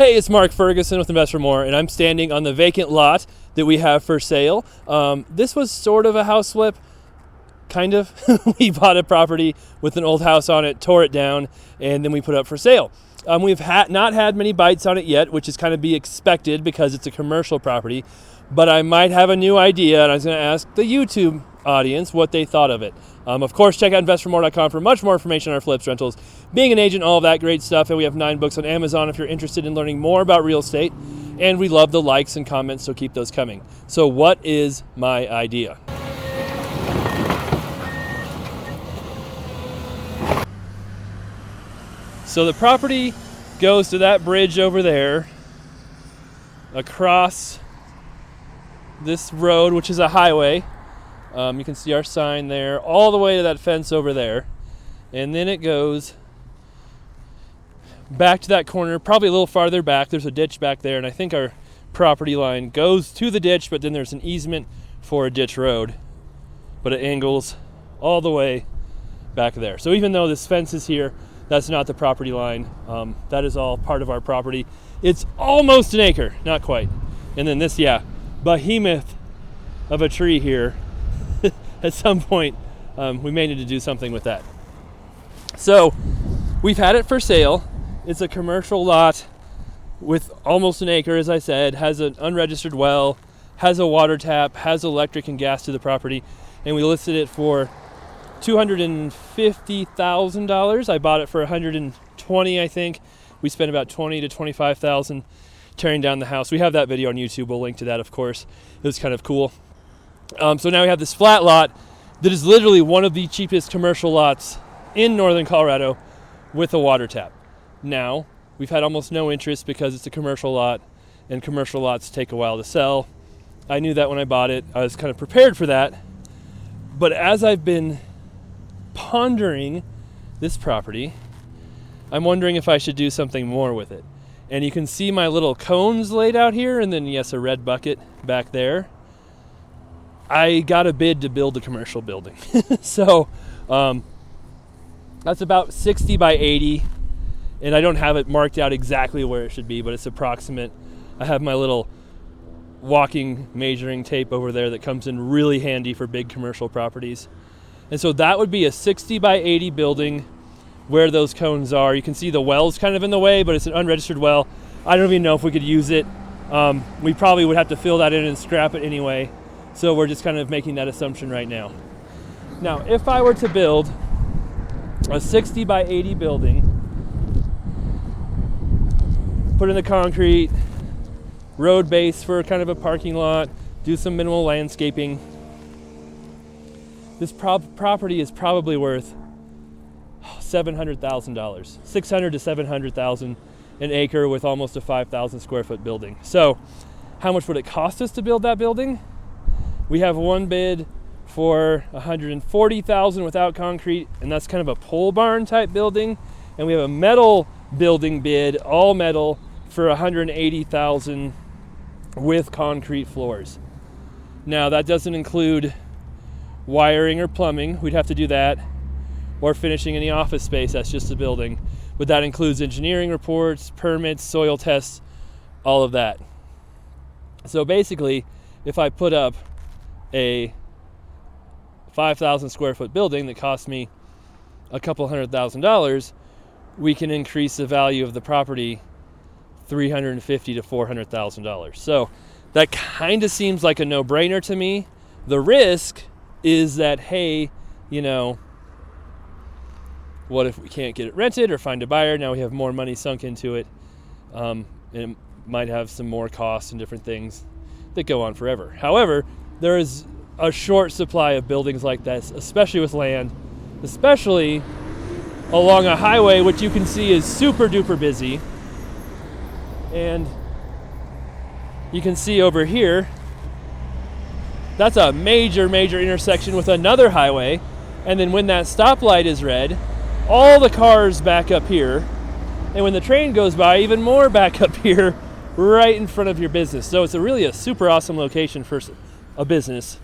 Hey, it's Mark Ferguson with Invest for More, and I'm standing on the vacant lot that we have for sale. This was sort of a house flip, kind of. We bought a property with an old house on it, tore it down, and then we put it up for sale. We've not had many bites on it yet, which is kind of be expected because it's a commercial property, but I might have a new idea, and I was going to ask the YouTube audience what they thought of it. Of course, check out investformore.com for much more information on our flips, rentals, being an agent, all of that great stuff. And we have 9 books on Amazon if you're interested in learning more about real estate. And we love the likes and comments, so keep those coming. So what is my idea? So the property goes to that bridge over there, across this road, which is a highway. You can see our sign there, all the way to that fence over there. And then it goes back to that corner, probably a little farther back. There's a ditch back there, and I think our property line goes to the ditch, but then there's an easement for a ditch road. But it angles all the way back there. So even though this fence is here, that's not the property line. That is all part of our property. It's almost an acre, not quite. And then this, behemoth of a tree here. At some point, we may need to do something with that. So we've had it for sale. It's a commercial lot with almost an acre, as I said, has an unregistered well, has a water tap, has electric and gas to the property, and we listed it for $250,000. I bought it for $120,000, I think. We spent about $20,000 to $25,000 tearing down the house. We have that video on YouTube. We'll link to that, of course. It was kind of cool. So now we have this flat lot that is literally one of the cheapest commercial lots in northern Colorado with a water tap. Now, we've had almost no interest because it's a commercial lot, and commercial lots take a while to sell. I knew that when I bought it. I was kind of prepared for that. But as I've been pondering this property, I'm wondering if I should do something more with it. And you can see my little cones laid out here, and then, yes, a red bucket back there. I got a bid to build a commercial building. So that's about 60 by 80, and I don't have it marked out exactly where it should be, but it's approximate. I have my little walking measuring tape over there that comes in really handy for big commercial properties. And so that would be a 60 by 80 building where those cones are. You can see the well's kind of in the way, but it's an unregistered well. I don't even know if we could use it. We probably would have to fill that in and scrap it anyway. So we're just kind of making that assumption right now. Now, if I were to build a 60 by 80 building, put in the concrete, road base for kind of a parking lot, do some minimal landscaping, this property is probably worth $700,000, $600,000 to $700,000 an acre with almost a 5,000 square foot building. So how much would it cost us to build that building? We have one bid for $140,000 without concrete, and that's kind of a pole barn type building. And we have a metal building bid, all metal, for $180,000 with concrete floors. Now that doesn't include wiring or plumbing. We'd have to do that, or finishing any office space. That's just a building. But that includes engineering reports, permits, soil tests, all of that. So basically, if I put up a 5,000 square foot building that cost me a couple $100,000, we can increase the value of the property $350,000 to $400,000. So that kind of seems like a no-brainer to me. The risk is that, hey, what if we can't get it rented or find a buyer? Now we have more money sunk into it, and it might have some more costs and different things that go on forever. However, there is a short supply of buildings like this, especially with land, especially along a highway, which you can see is super duper busy. And you can see over here, that's a major intersection with another highway. And then when that stoplight is red, all the cars back up here. And when the train goes by, even more back up here, right in front of your business. So it's really a super awesome location for a business.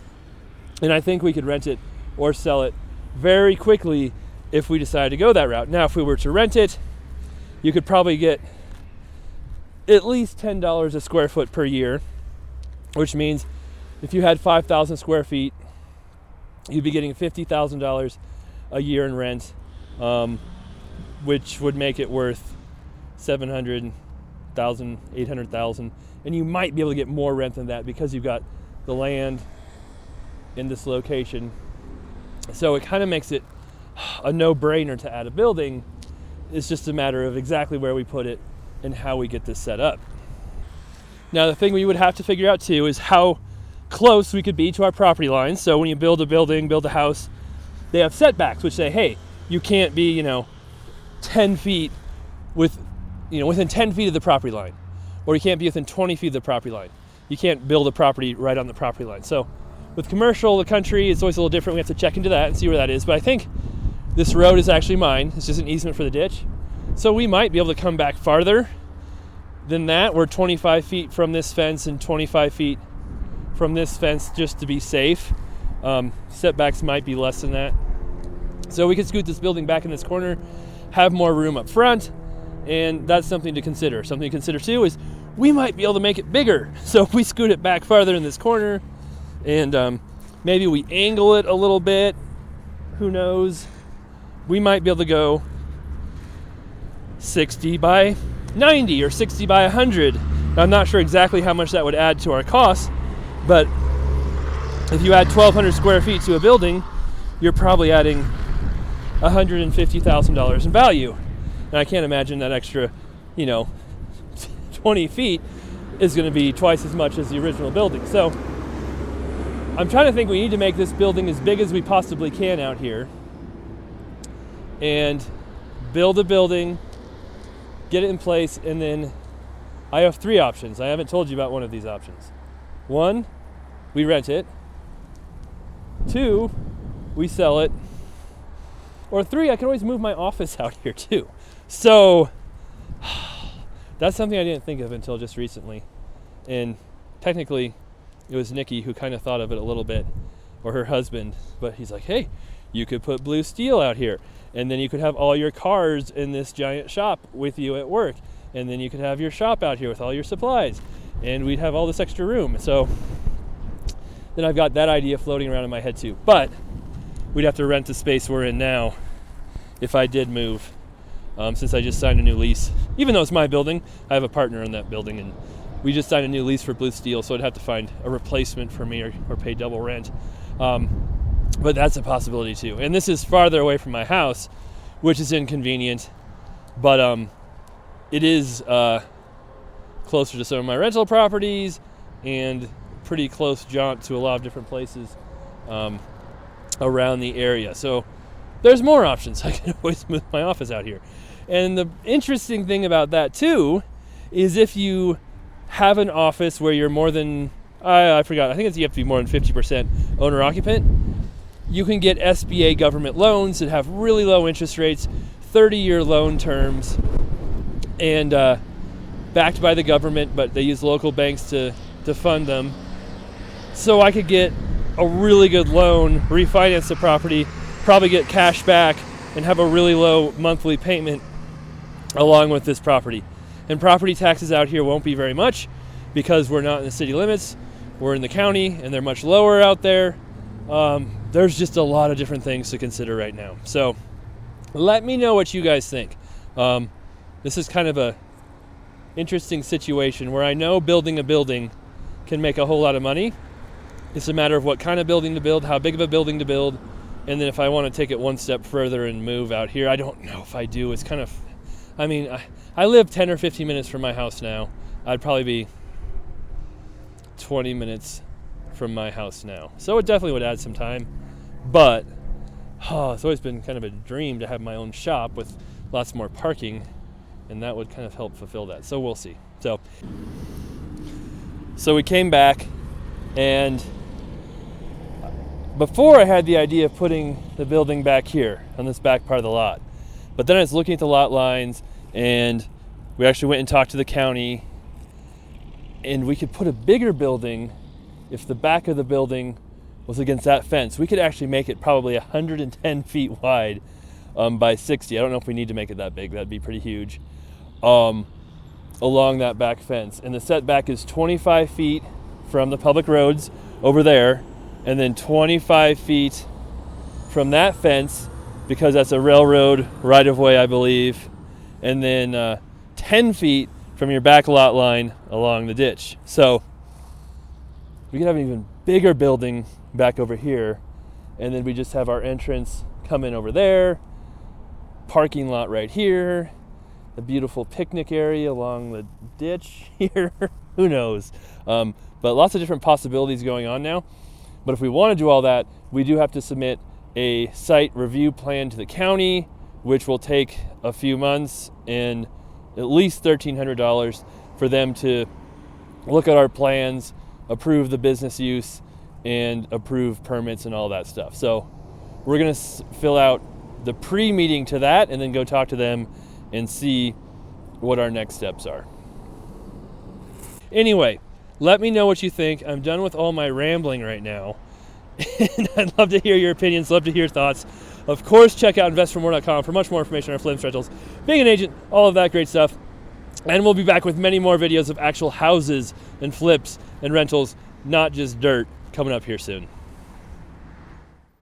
And I think we could rent it or sell it very quickly if we decide to go that route. Now, if we were to rent it, you could probably get at least $10 a square foot per year, which means if you had 5,000 square feet, you'd be getting $50,000 a year in rent, which would make it worth $700,000, $800,000, and you might be able to get more rent than that because you've got the land in this location. So it kind of makes it a no-brainer to add a building. It's just a matter of exactly where we put it and how we get this set up. Now, the thing we would have to figure out too is how close we could be to our property lines. So when you build a building, build a house, they have setbacks which say, hey, you can't be 10 feet within 10 feet of the property line, or you can't be within 20 feet of the property line. You can't build a property right on the property line. So with commercial, the country, it's always a little different. We have to check into that and see where that is. But I think this road is actually mine. It's just an easement for the ditch. So we might be able to come back farther than that. We're 25 feet from this fence and 25 feet from this fence just to be safe. Setbacks might be less than that. So we could scoot this building back in this corner, have more room up front, and that's something to consider. Something to consider too is we might be able to make it bigger. So if we scoot it back farther in this corner and maybe we angle it a little bit, who knows, we might be able to go 60 by 90 or 60 by 100. Now, I'm not sure exactly how much that would add to our costs, but if you add 1,200 square feet to a building, you're probably adding $150,000 in value. And I can't imagine that extra, 20 feet is going to be twice as much as the original building. So I'm trying to think we need to make this building as big as we possibly can out here and build a building, get it in place, and then I have 3 options. I haven't told you about one of these options. 1, we rent it. 2, we sell it. Or 3, I can always move my office out here too. So that's something I didn't think of until just recently. And technically, it was Nikki who kind of thought of it a little bit, or her husband. But he's like, hey, you could put blue steel out here, and then you could have all your cars in this giant shop with you at work, and then you could have your shop out here with all your supplies, and we'd have all this extra room. So then I've got that idea floating around in my head too. But we'd have to rent the space we're in now if I did move, since I just signed a new lease. Even though it's my building, I have a partner in that building, and we just signed a new lease for blue steel, so I'd have to find a replacement for me or pay double rent. But that's a possibility too. And this is farther away from my house, which is inconvenient, but it is closer to some of my rental properties and pretty close jaunt to a lot of different places around the area. So there's more options. I can always move my office out here. And the interesting thing about that too is if you have an office where you're more than, I forgot, I think you have to be more than 50% owner-occupant, you can get SBA government loans that have really low interest rates, 30-year loan terms, and backed by the government, but they use local banks to fund them. So I could get a really good loan, refinance the property, probably get cash back, and have a really low monthly payment along with this property. And property taxes out here won't be very much because we're not in the city limits. We're in the county, and they're much lower out there. There's just a lot of different things to consider right now. So let me know what you guys think. This is kind of a interesting situation where I know building a building can make a whole lot of money. It's a matter of what kind of building to build, how big of a building to build, and then if I want to take it one step further and move out here. I don't know if I do. It's kind of, I live 10 or 15 minutes from my house now. I'd probably be 20 minutes from my house now. So it definitely would add some time. But it's always been kind of a dream to have my own shop with lots more parking, and that would kind of help fulfill that. So we'll see. So we came back, and before I had the idea of putting the building back here on this back part of the lot. But then I was looking at the lot lines, and we actually went and talked to the county, and we could put a bigger building if the back of the building was against that fence. We could actually make it probably 110 feet wide by 60. I don't know if we need to make it that big. That'd be pretty huge. along that back fence. And the setback is 25 feet from the public roads over there, and then 25 feet from that fence, because that's a railroad right-of-way, I believe, and then 10 feet from your back lot line along the ditch. So we could have an even bigger building back over here, and then we just have our entrance come in over there, parking lot right here, a beautiful picnic area along the ditch here. Who knows? But lots of different possibilities going on now. But if we want to do all that, we do have to submit a site review plan to the county, which will take a few months and at least $1,300 for them to look at our plans, approve the business use, and approve permits and all that stuff. So we're going to fill out the pre-meeting to that and then go talk to them and see what our next steps are. Anyway, let me know what you think. I'm done with all my rambling right now. And I'd love to hear your opinions, love to hear your thoughts. Of course, check out investformore.com for much more information on our flips, rentals, being an agent, all of that great stuff. And we'll be back with many more videos of actual houses and flips and rentals, not just dirt, coming up here soon.